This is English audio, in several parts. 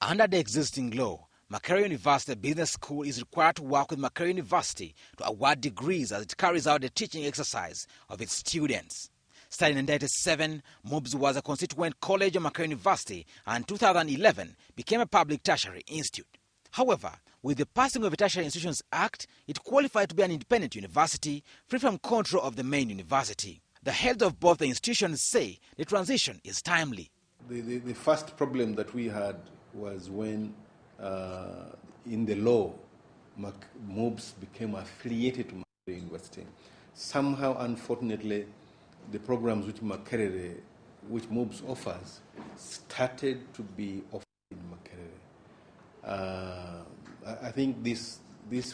Under the existing law, Makerere University Business School is required to work with Makerere University to award degrees as it carries out the teaching exercise of its students. Starting in 1997, MUBS was a constituent college of Makerere University and in 2011 became a public tertiary institute. However, with the passing of the Tertiary Institutions Act, it qualified to be an independent university free from control of the main university. The heads of both the institutions say the transition is timely. The first problem that we had was when, in the law, MUBS became affiliated to Makerere University. Somehow, unfortunately, the programs which MUBS offers started to be offered in Makerere. I think this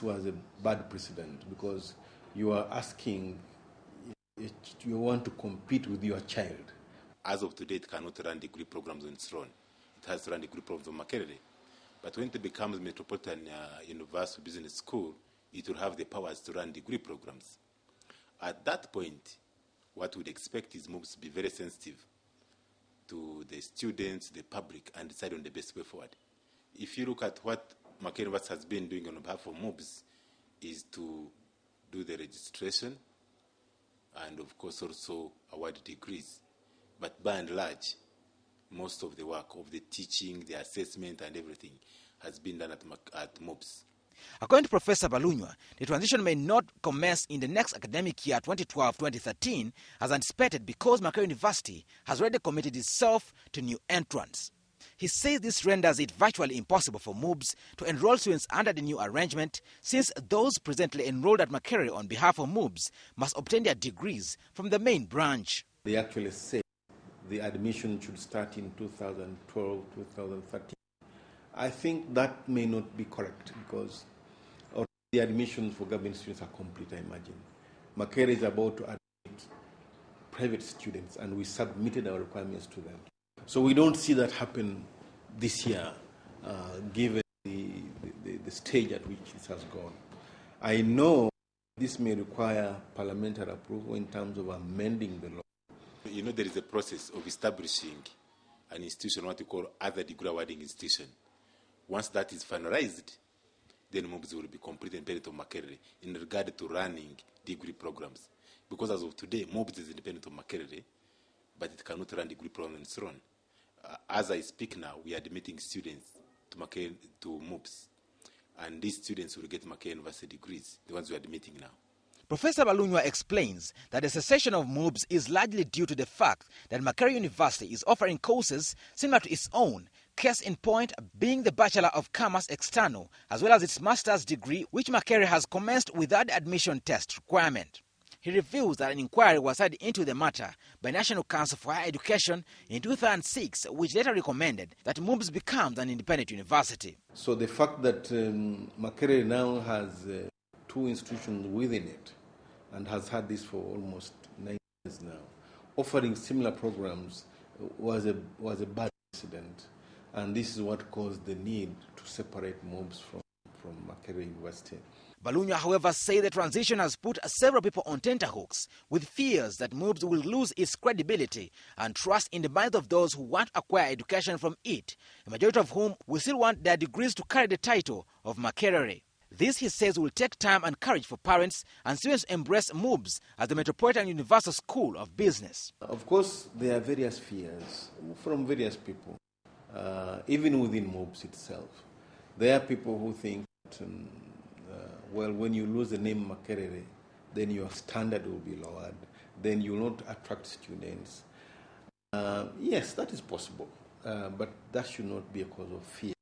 was a bad precedent because you are asking, you want to compete with your child. As of today, it cannot run degree programs on its own. It has to run degree programs on Makerere. But when it becomes Metropolitan University Business School, it will have the powers to run degree programs. At that point, what we'd expect is MUBS to be very sensitive to the students, the public, and decide on the best way forward. If you look at what Makerere University has been doing on behalf of MUBS, is to do the registration and, of course, also award degrees. But by and large, most of the work of the teaching, the assessment, and everything has been done at MUBS. According to Professor Balunywa, the transition may not commence in the next academic year 2012-2013 as anticipated because Makerere University has already committed itself to new entrants. He says this renders it virtually impossible for MUBS to enroll students under the new arrangement since those presently enrolled at Makerere on behalf of MUBS must obtain their degrees from the main branch. They actually say the admission should start in 2012, 2013. I think that may not be correct because the admissions for government students are complete, I imagine. Makerere is about to admit private students and we submitted our requirements to them. So we don't see that happen this year, given the stage at which this has gone. I know this may require parliamentary approval in terms of amending the law. You know, there is a process of establishing an institution, what we call other degree awarding institution. Once that is finalized, then MUBS will be completely independent of Makerere in regard to running degree programs. Because as of today, MUBS is independent of Makerere, but it cannot run degree programs on its own. As I speak now, we are admitting students to MUBS, and these students will get Makerere University degrees, the ones we are admitting now. Professor Balunywa explains that the cessation of MUBS is largely due to the fact that Makerere University is offering courses similar to its own, case in point being the Bachelor of Commerce External, as well as its master's degree, which Makerere has commenced without the admission test requirement. He reveals that an inquiry was had into the matter by National Council for Higher Education in 2006, which later recommended that MUBS becomes an independent university. So the fact that Makerere now has two institutions within it and has had this for almost 9 years now, offering similar programs was a bad incident. And this is what caused the need to separate MUBS from Makerere University. Balunywa, however, say the transition has put several people on tenterhooks with fears that MUBS will lose its credibility and trust in the minds of those who want to acquire education from it, a majority of whom will still want their degrees to carry the title of Makerere. This, he says, will take time and courage for parents and students to embrace MUBS as the Metropolitan University School of Business. Of course, there are various fears from various people, even within MUBS itself. There are people who think that, well, when you lose the name Makerere, then your standard will be lowered, then you will not attract students. Yes, that is possible, but that should not be a cause of fear,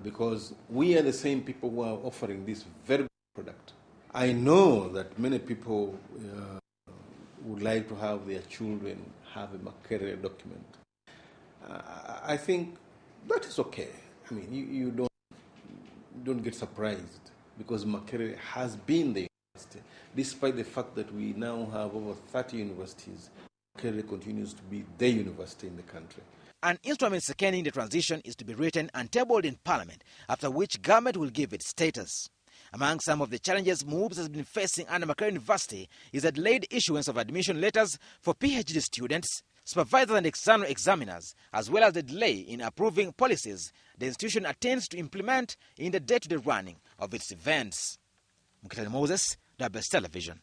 because we are the same people who are offering this very good product. I know that many people would like to have their children have a Makerere document. I think that is okay. I mean, you don't get surprised because Makerere has been the university. Despite the fact that we now have over 30 universities, Makerere continues to be the university in the country. An instrument seconding the transition is to be written and tabled in Parliament, after which government will give it status. Among some of the challenges MUBS has been facing under Makerere University is the delayed issuance of admission letters for PhD students, supervisors and external examiners, as well as the delay in approving policies the institution attempts to implement in the day-to-day running of its events. Mukitani Moses, WBS Television.